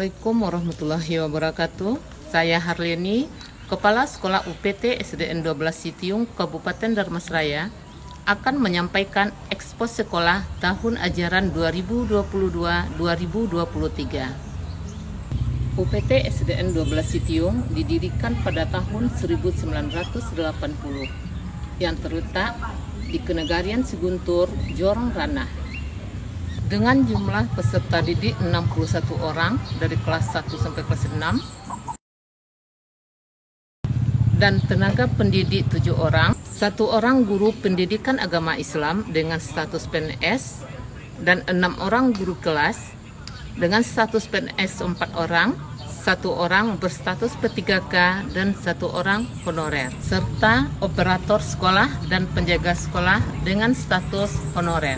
Assalamualaikum warahmatullahi wabarakatuh. Saya Harleni, Kepala Sekolah UPT SDN 12 Sitiung, Kabupaten Dharmasraya, akan menyampaikan ekspos sekolah tahun ajaran 2022-2023. UPT SDN 12 Sitiung didirikan pada tahun 1980 yang terletak di Kenegarian Seguntur, Jorong Ranah. Dengan jumlah peserta didik 61 orang dari kelas 1 sampai kelas 6 dan tenaga pendidik 7 orang, 1 orang guru pendidikan agama Islam dengan status PNS dan 6 orang guru kelas dengan status PNS 4 orang, 1 orang berstatus P3K dan 1 orang honorer, serta operator sekolah dan penjaga sekolah dengan status honorer.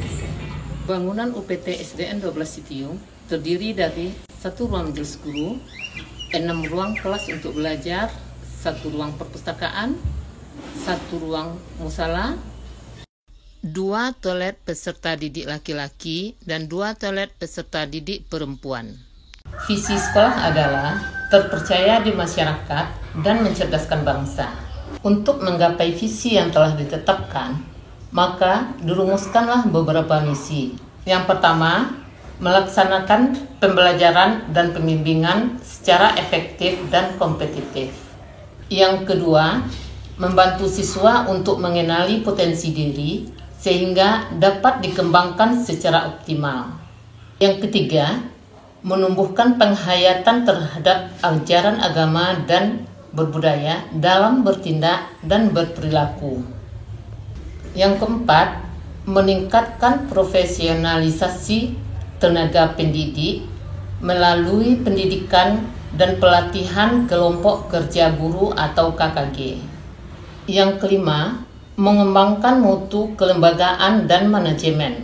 Bangunan UPT SDN 12 Sitiung terdiri dari 1 ruang majelis guru, 6 ruang kelas untuk belajar, 1 ruang perpustakaan, 1 ruang musala, 2 toilet peserta didik laki-laki, dan 2 toilet peserta didik perempuan. Visi sekolah adalah terpercaya di masyarakat dan mencerdaskan bangsa. Untuk menggapai visi yang telah ditetapkan, maka dirumuskanlah beberapa misi. Yang pertama, melaksanakan pembelajaran dan pembimbingan secara efektif dan kompetitif. Yang kedua, membantu siswa untuk mengenali potensi diri sehingga dapat dikembangkan secara optimal. Yang ketiga, menumbuhkan penghayatan terhadap ajaran agama dan berbudaya dalam bertindak dan berperilaku. Yang keempat, meningkatkan profesionalisasi tenaga pendidik melalui pendidikan dan pelatihan kelompok kerja guru atau KKG. Yang kelima, mengembangkan mutu kelembagaan dan manajemen.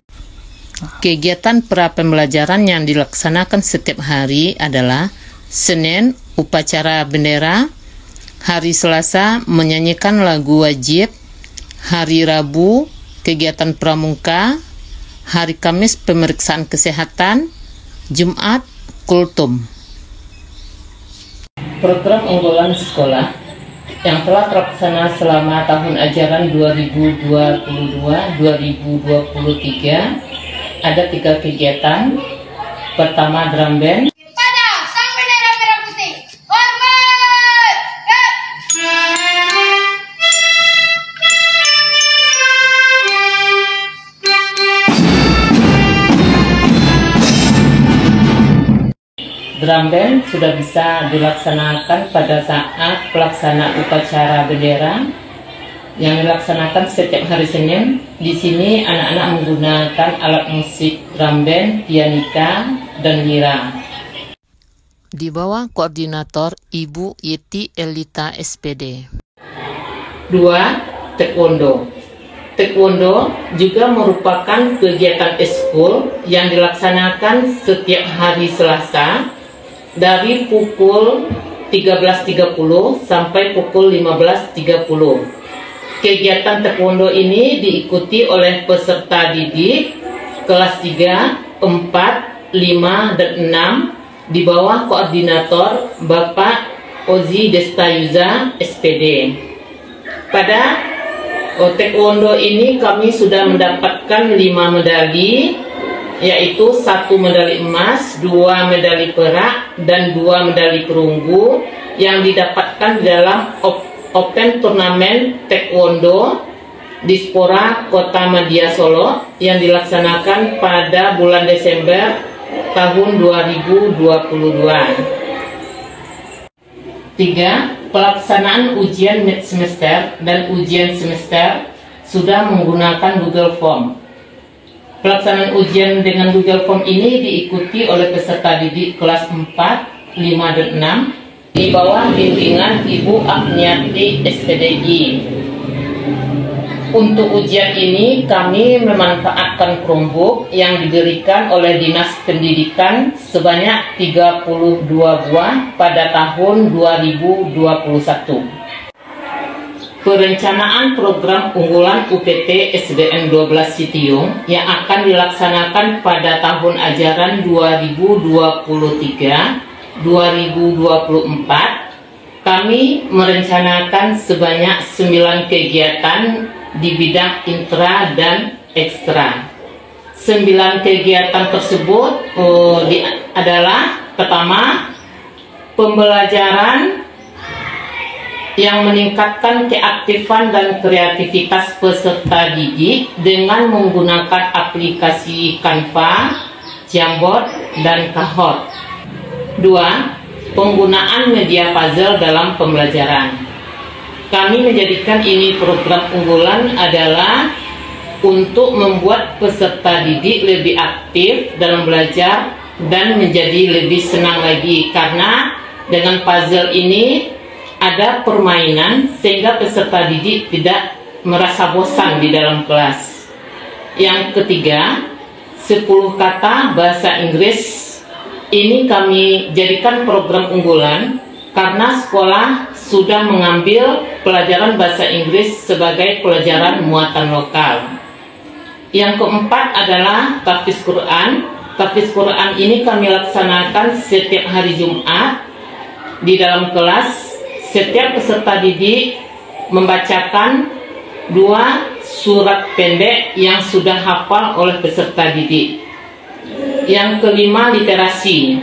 Kegiatan pra pembelajaran yang dilaksanakan setiap hari adalah Senin, upacara bendera, hari Selasa, menyanyikan lagu wajib, hari Rabu, kegiatan pramuka, hari Kamis, pemeriksaan kesehatan, Jumat, kultum. Program unggulan sekolah yang telah terlaksana selama tahun ajaran 2022-2023 ada 3 kegiatan. Pertama, drum band. Drum band sudah bisa dilaksanakan pada saat pelaksanaan upacara bendera yang dilaksanakan setiap hari Senin. Di sini anak-anak menggunakan alat musik drum band, pianika, dan lira. Di bawah koordinator Ibu Yeti Elita SPD. 2. Taekwondo. Taekwondo juga merupakan kegiatan eskul yang dilaksanakan setiap hari Selasa dari pukul 13.30 sampai pukul 15.30. Kegiatan taekwondo ini diikuti oleh peserta didik kelas 3, 4, 5, dan 6 di bawah koordinator Bapak Ozi Destayuza SPD. Pada taekwondo ini kami sudah mendapatkan 5 medali, yaitu 1 medali emas, 2 medali perak, dan 2 medali perunggu yang didapatkan dalam Open Turnamen Taekwondo di Spora Kota Madia Solo yang dilaksanakan pada bulan Desember tahun 2022. 3. Pelaksanaan ujian mid semester dan ujian semester sudah menggunakan Google Form. Pelaksanaan ujian dengan Google Form ini diikuti oleh peserta didik kelas 4, 5, dan 6 di bawah bimbingan Ibu Agniati SPDI. Untuk ujian ini kami memanfaatkan Chromebook yang diberikan oleh Dinas Pendidikan sebanyak 32 buah pada tahun 2021. Perencanaan program unggulan UPT SDN 12 Sitiung yang akan dilaksanakan pada tahun ajaran 2023 2024 kami merencanakan sebanyak 9 kegiatan di bidang intra dan ekstra. 9 kegiatan tersebut adalah pertama, pembelajaran yang meningkatkan keaktifan dan kreativitas peserta didik dengan menggunakan aplikasi Canva, Jamboard, dan Kahoot. 2. Penggunaan media puzzle dalam pembelajaran. Kami menjadikan ini program unggulan adalah untuk membuat peserta didik lebih aktif dalam belajar dan menjadi lebih senang lagi, karena dengan puzzle ini ada permainan sehingga peserta didik tidak merasa bosan di dalam kelas. Yang ketiga, 10 kata bahasa Inggris. Ini kami jadikan program unggulan karena sekolah sudah mengambil pelajaran bahasa Inggris sebagai pelajaran muatan lokal. Yang keempat adalah tahfiz Quran. Tahfiz Quran ini kami laksanakan setiap hari Jumat. Di dalam kelas, setiap peserta didik membacakan 2 surat pendek yang sudah hafal oleh peserta didik. Yang kelima, literasi.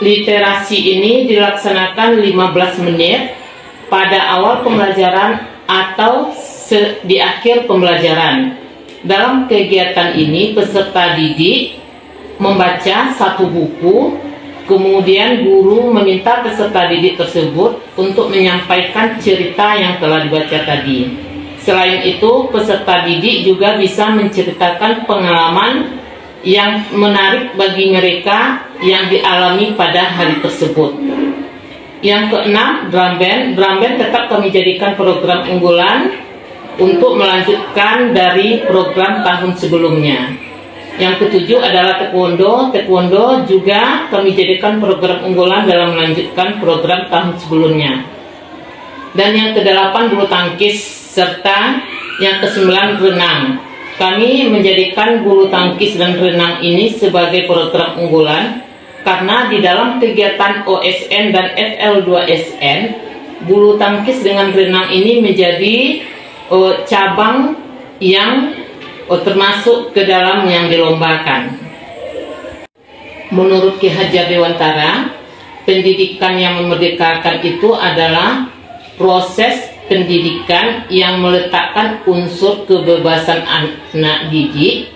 Literasi ini dilaksanakan 15 menit pada awal pembelajaran atau di akhir pembelajaran. Dalam kegiatan ini peserta didik membaca 1 buku, kemudian guru meminta peserta didik tersebut untuk menyampaikan cerita yang telah dibaca tadi. Selain itu, peserta didik juga bisa menceritakan pengalaman yang menarik bagi mereka yang dialami pada hari tersebut. Yang keenam, drum band. Drum band tetap kami jadikan program unggulan untuk melanjutkan dari program tahun sebelumnya. Yang ketujuh adalah taekwondo. Taekwondo juga kami jadikan program unggulan dalam melanjutkan program tahun sebelumnya. Dan yang kedelapan, bulu tangkis, serta yang kesembilan, renang. Kami menjadikan bulu tangkis dan renang ini sebagai program unggulan karena di dalam kegiatan OSN dan FL2SN, bulu tangkis dengan renang ini menjadi cabang yang termasuk ke dalam yang dilombakan. Menurut Ki Hajar Dewantara, pendidikan yang memerdekakan itu adalah proses pendidikan yang meletakkan unsur kebebasan anak didik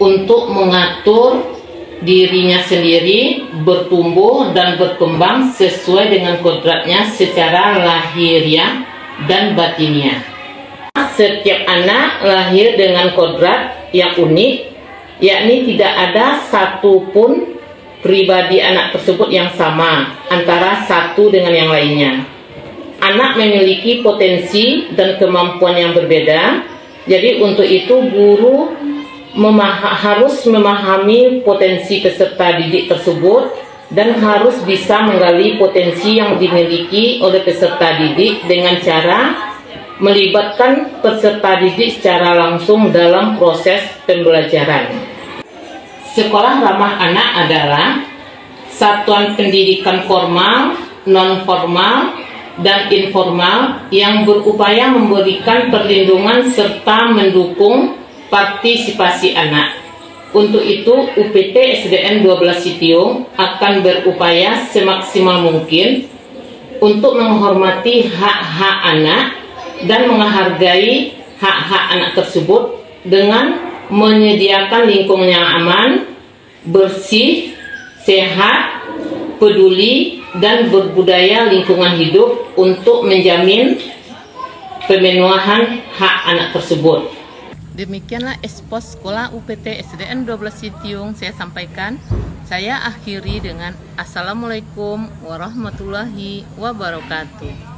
untuk mengatur dirinya sendiri, bertumbuh dan berkembang sesuai dengan kodratnya secara lahiriah dan batiniah. Setiap anak lahir dengan kodrat yang unik, yakni tidak ada satupun pribadi anak tersebut yang sama antara satu dengan yang lainnya. Anak memiliki potensi dan kemampuan yang berbeda. Jadi untuk itu guru harus memahami potensi peserta didik tersebut dan harus bisa menggali potensi yang dimiliki oleh peserta didik dengan cara melibatkan peserta didik secara langsung dalam proses pembelajaran. Sekolah ramah anak adalah satuan pendidikan formal, non-formal, dan informal yang berupaya memberikan perlindungan serta mendukung partisipasi anak. Untuk itu, UPT SDN 12 Sitiung akan berupaya semaksimal mungkin untuk menghormati hak-hak anak dan menghargai hak-hak anak tersebut dengan menyediakan lingkungan yang aman, bersih, sehat, peduli, dan berbudaya lingkungan hidup untuk menjamin pemenuhan hak anak tersebut. Demikianlah ekspos Sekolah UPT SDN 12 Sitiung saya sampaikan. Saya akhiri dengan Assalamualaikum warahmatullahi wabarakatuh.